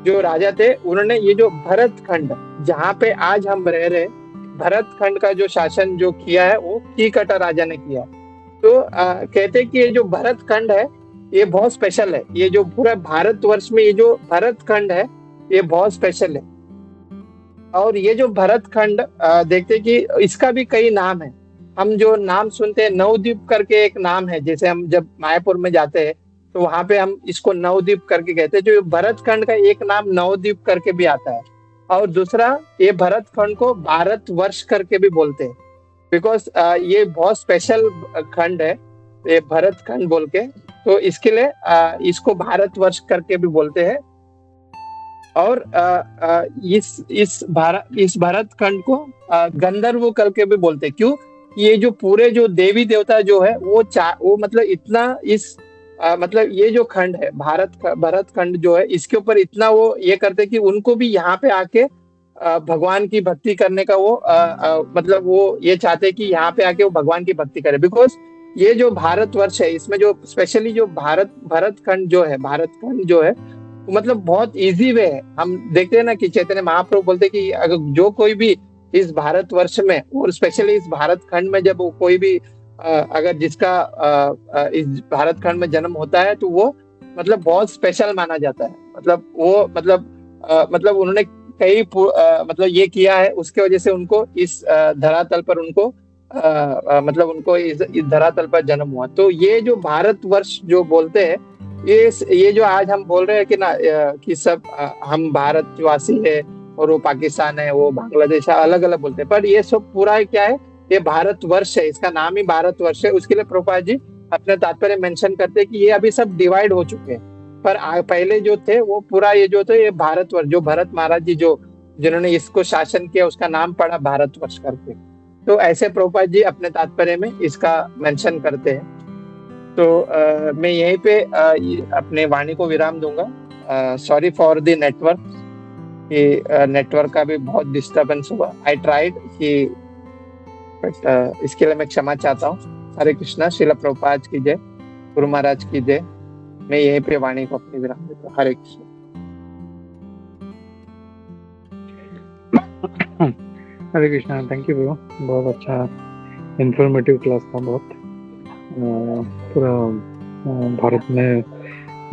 जो राजा थे, उन्होंने ये जो भरत खंड, जहाँ पे आज हम रह रहे, भरत खंड का जो शासन जो किया है वो कीकटा राजा ने किया। तो कहते कि ये जो भरत खंड है, ये बहुत स्पेशल है। ये जो पूरा भारतवर्ष में ये जो भरत खंड है ये बहुत स्पेशल है। और ये जो भरत खंड देखते कि इसका भी कई नाम है। हम जो नाम सुनते हैं, नवद्वीप करके एक नाम है। जैसे हम जब मायापुर में जाते हैं तो वहां पे हम इसको नवद्वीप करके कहते हैं। जो भरत खंड का एक नाम नवद्वीप करके भी आता है, और दूसरा ये भरत खंड को भारतवर्ष करके भी बोलते हैं। बिकॉज ये बहुत स्पेशल खंड है ये भरत खंड बोल के, तो इसके लिए इसको भारतवर्ष करके भी बोलते हैं। और इस भरत खंड को गंधर्व करके भी बोलते हैं। क्यों? ये जो पूरे जो देवी देवता जो है वो मतलब इतना मतलब ये जो खंड है भरत खंड जो है, इसके ऊपर इतना वो ये करते कि उनको भी यहाँ पे आके भगवान की भक्ति करने का वो मतलब वो ये चाहते कि यहाँ पे आके वो भगवान की भक्ति करे। बिकॉज ये जो भारतवर्ष है इसमें जो स्पेशली जो भरत खंड जो है मतलब बहुत इजी वे है। हम देखते हैं ना कि चैतन्य महाप्रभु बोलते कि अगर जो कोई भी इस भारतवर्ष में और स्पेशली इस भारत खंड में जब कोई भी अगर जिसका इस भारत खंड में जन्म होता है तो वो मतलब बहुत स्पेशल माना जाता है। मतलब वो मतलब उन्होंने कई मतलब ये किया है, उसके वजह से उनको इस धरातल पर उनको मतलब उनको इस धरातल पर जन्म हुआ। तो ये जो भारतवर्ष जो बोलते हैं ये जो आज हम बोल रहे हैं कि ना कि सब हम भारतवासी है और वो पाकिस्तान है, वो बांग्लादेश है, अलग अलग बोलते हैं, पर ये सब पूरा क्या है, ये भारतवर्ष है। इसका नाम ही भारतवर्ष है। उसके लिए प्रभुपाद जी अपने तात्पर्य मेंशन करते हैं कि ये अभी सब डिवाइड हो चुके हैं, पर पहले जो थे वो पूरा ये जो थे ये भारतवर्ष, जो भरत महाराज जी जिन्होंने इसको शासन किया उसका नाम पड़ा भारतवर्ष करके। तो ऐसे प्रभुपाद जी अपने तात्पर्य में इसका मेंशन करते हैं। तो मैं यहीं पे अपने वाणी को विराम दूंगा। सॉरी फॉर द नेटवर्क, कि नेटवर्क का भी बहुत डिस्टर्बेंस हुआ। आई ट्राइड कि बट इसके लिए मैं क्षमा चाहता हूँ। हरे कृष्णा, श्रील प्रभुपाद की जय, गुरु महाराज की जय। मैं यहीं पे वाणी को अपनी विराम देता हूँ। हरे कृष्ण। हरे कृष्णा। थैंक यू ब्रो, बहुत अच्छा इंफॉर्मेटिव क्लास था। बहुत पूरा भारत में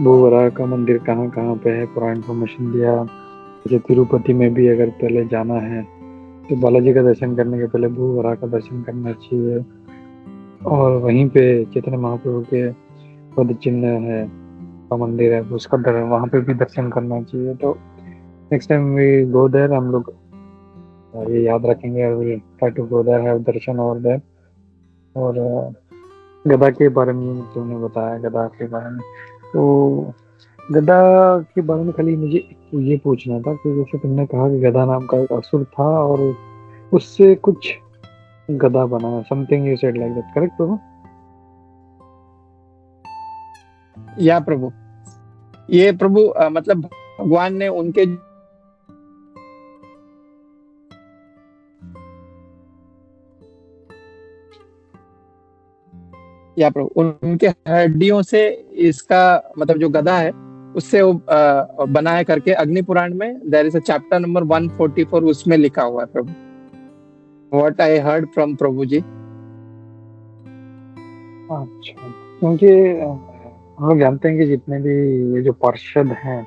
भूवराह का मंदिर कहाँ कहाँ पे है पूरा इंफॉर्मेशन दिया। जैसे तिरुपति में भी अगर पहले जाना है तो बालाजी का दर्शन करने के पहले भूवराह का दर्शन करना चाहिए, और वहीं पे चैतन्य महाप्रभु के पद चिन्ह है का मंदिर है, उसका वहाँ पे भी दर्शन करना चाहिए। तो next time we go there, हम लोग ये याद रखेंगे, will try to go there, have darshan over there. और गदा के बारे में तुमने बताया, गदा के बारे में, तो गदा के बारे में खाली मुझे ये पूछना था कि जैसे तुमने कहा कि गदा नाम का एक असुर था और उससे कुछ गदा बना, something you said like that, correct Prabhu? या प्रभु, ये प्रभु मतलब भगवान ने उनके या प्रभु उनके हड्डियों से इसका मतलब जो गदा है उससे वो बनाया करके अग्नि पुराण में there is a chapter number 144 उसमें लिखा हुआ है प्रभु। What I heard from Prabhu ji. अच्छा, क्योंकि हम लोग जानते हैं कि जितने भी ये जो पार्षद हैं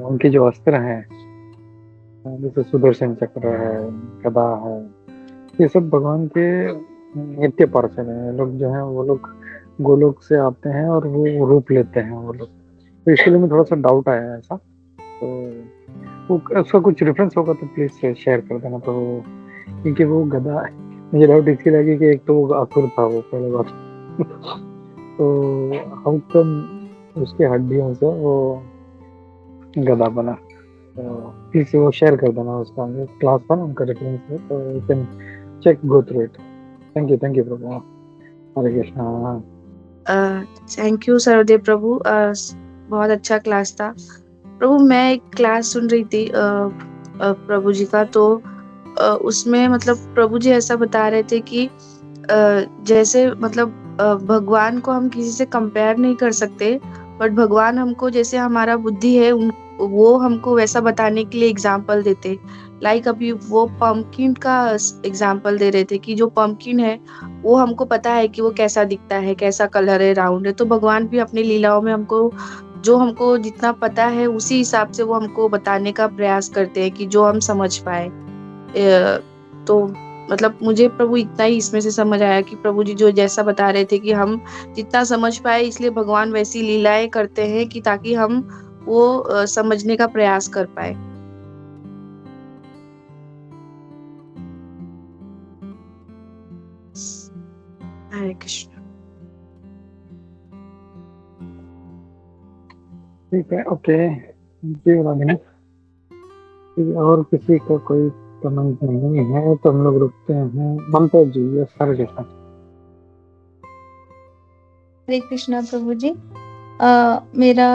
उनके जो अस्त्र हैं, जैसे सुदर्शन चक्र है, गदा है, ये सब भगवान के नित्य पार्षद हैं। लोग जो हैं वो लोग गोलोक से आते हैं और वो रूप लेते हैं वो लोग। तो इसके लिए मैं थोड़ा सा डाउट आया है ऐसा, तो वो उसका कुछ रेफरेंस होगा तो प्लीज शेयर कर देना। तो क्योंकि वो गदा, मुझे डाउट इसकी लगी कि एक तो वो असुर था वो पहले बात तो हाउ कम उसके हड्डियों से वो गदा बना, तो प्लीज वो शेयर कर देना। उसका क्लास था ना उनका रेफरेंस है, तो you can check, go through it. Thank you Prabhu. Hare Krishna. Thank you Sarvadev Prabhu, बहुत अच्छा क्लास था प्रभु। मैं एक क्लास सुन रही थी प्रभु जी का, तो उसमें मतलब प्रभु जी ऐसा बता रहे थे कि जैसे मतलब भगवान को हम किसी से कंपेयर नहीं कर सकते, बट भगवान हमको जैसे हमारा बुद्धि है वो हमको वैसा बताने के लिए एग्जाम्पल देते लाइक अभी वो पंपकिन का एग्जाम्पल दे रहे थे कि जो पंपकिन है वो हमको पता है कि वो कैसा दिखता है, कैसा कलर है, राउंड है। तो भगवान भी अपनी लीलाओं में हमको जितना पता है उसी हिसाब से वो हमको बताने का प्रयास करते हैं कि जो हम समझ पाए। तो मतलब मुझे प्रभु इतना ही इसमें से समझ आया कि प्रभु जी जो जैसा बता रहे थे कि हम जितना समझ पाए, इसलिए भगवान वैसी लीलाएं करते हैं कि ताकि हम वो समझने का प्रयास कर पाए। हरे कृष्ण। ठीक है, ओके, जी रागिनी। और किसी का कोई कमेंट नहीं है तो हम लोग रुकते हैं। ममता जी, यस, हरे कृष्ण। हरे कृष्णा प्रभु जी। मेरा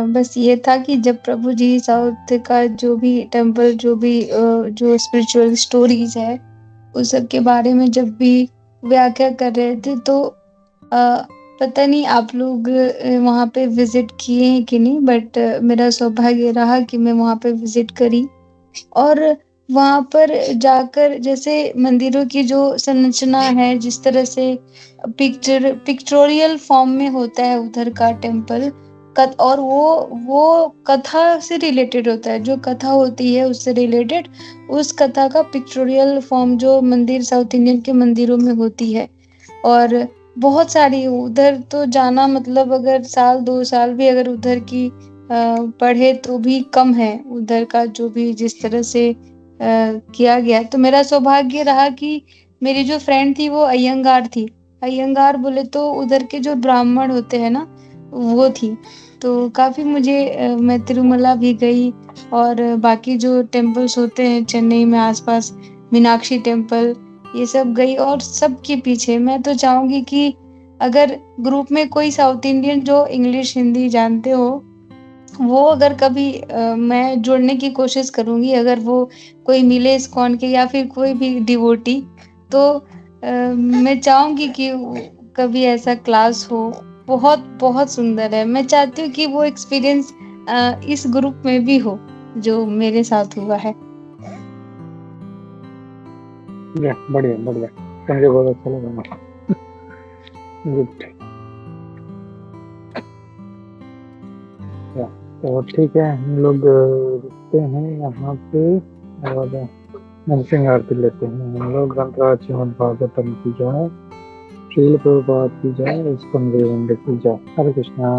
बस ये था कि जब प्रभु जी साउथ का जो भी टेम्पल, जो स्पिरिचुअल स्टोरीज है, उस सब के बारे में जब भी व्याख्या कर रहे थे तो पता नहीं आप लोग वहाँ पे विजिट किए हैं कि नहीं, बट मेरा सौभाग्य रहा कि मैं वहाँ पे विजिट करी। और वहाँ पर जाकर जैसे मंदिरों की जो संरचना है, जिस तरह से पिक्चोरियल फॉर्म में होता है उधर का टेम्पल, और वो कथा से रिलेटेड होता है, जो कथा होती है उससे रिलेटेड, उस कथा का पिक्चोरियल फॉर्म जो मंदिर साउथ इंडियन के मंदिरों में होती है। और बहुत सारी उधर तो जाना, मतलब अगर साल 2 साल भी अगर उधर की पढ़े तो भी कम है, उधर का जो भी जिस तरह से किया गया। तो मेरा सौभाग्य रहा कि मेरी जो फ्रेंड थी वो अयंगार थी। अयंगार बोले तो उधर के जो ब्राह्मण होते हैं ना, वो थी। तो काफी मुझे मैं तिरुमला भी गई और बाकी जो टेम्पल्स होते हैं चेन्नई में आसपास, मीनाक्षी टेम्पल, ये सब गई। और सबके पीछे मैं तो चाहूंगी कि अगर ग्रुप में कोई साउथ इंडियन जो इंग्लिश हिंदी जानते हो, वो अगर कभी मैं जुड़ने की कोशिश करूंगी, अगर वो कोई मिले इस्कॉन के या फिर कोई भी डिवोटी, तो मैं चाहूंगी कि कभी ऐसा क्लास हो। बहुत बहुत सुंदर है। मैं चाहती हूँ कि वो एक्सपीरियंस इस ग्रुप में भी हो जो मेरे साथ हुआ है। बढ़िया बढ़िया, मुझे बहुत अच्छा लगा। गुड। तो ठीक है, हम लोग रुकते हैं यहाँ पे और नरसिंह आरती लेते हैं। हम लोग ग्रंथराज श्रीमद् भागवतम की जय, श्रील प्रभुपाद की जय, इस्कॉन गोविंद की जय। हरे कृष्णा।